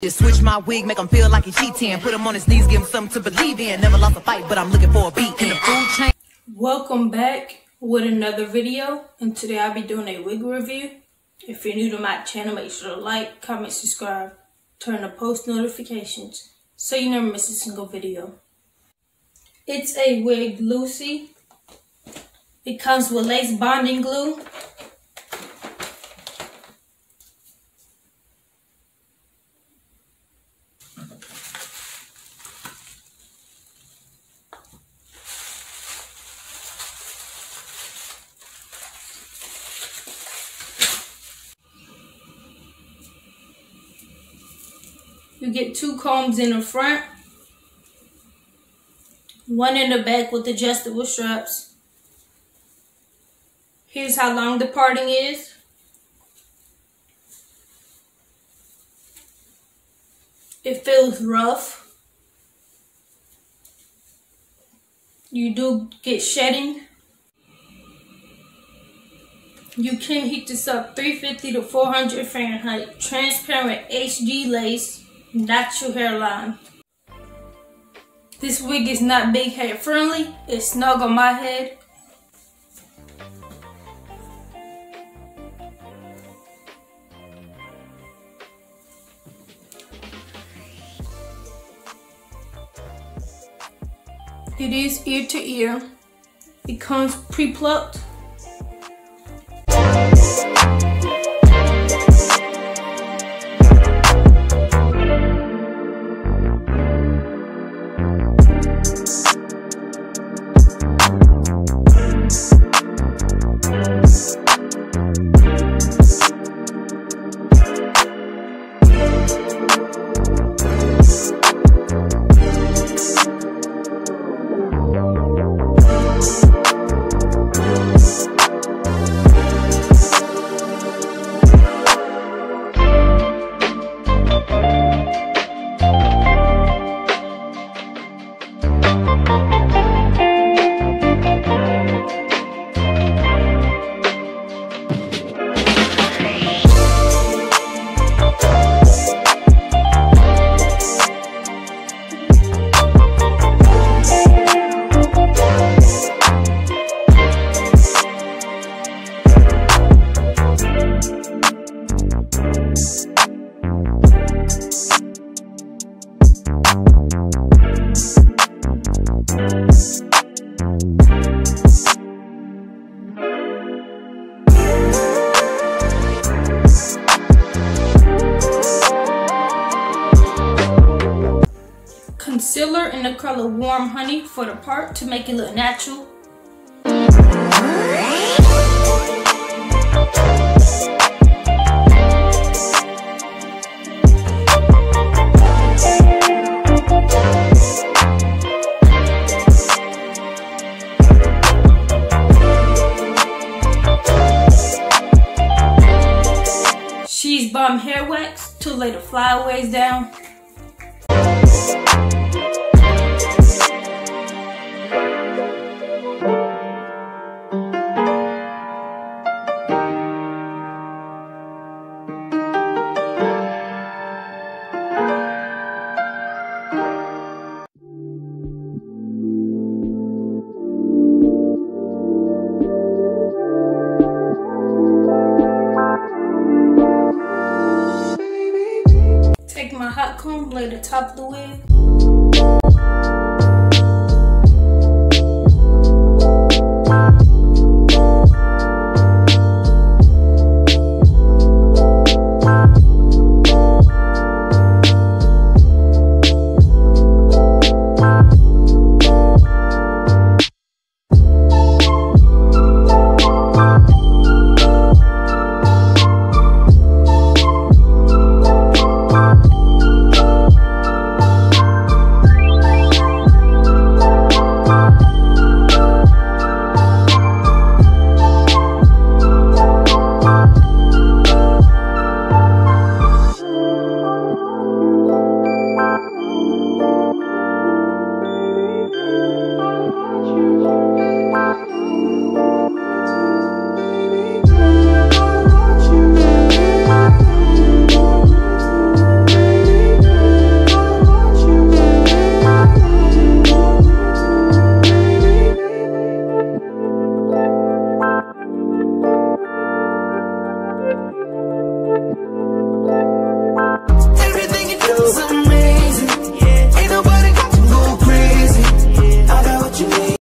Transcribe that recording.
Just switch my wig, make him feel like he cheating. Put him on his knees, give him something to believe in. Never lost a fight, but I'm looking for a beat in the food chain. Welcome back with another video, and today I'll be doing a wig review. If you're new to my channel, make sure to like, comment, subscribe, turn on post notifications so you never miss a single video. It's a Wig Lussi. It comes with lace bonding glue. You get 2 combs in the front, 1 in the back with adjustable straps. Here's how long the parting is. It feels rough. You do get shedding. You can heat this up 350 to 400 Fahrenheit. Transparent HD lace. Natural hairline. This wig is not big head friendly. It's snug on my head. It is ear to ear. It comes pre-plucked. Concealer in the color Warm Honey for the part to make it look natural. She's Bomb hair wax to lay the flyaways down. Take my hot comb, lay the top of the wig.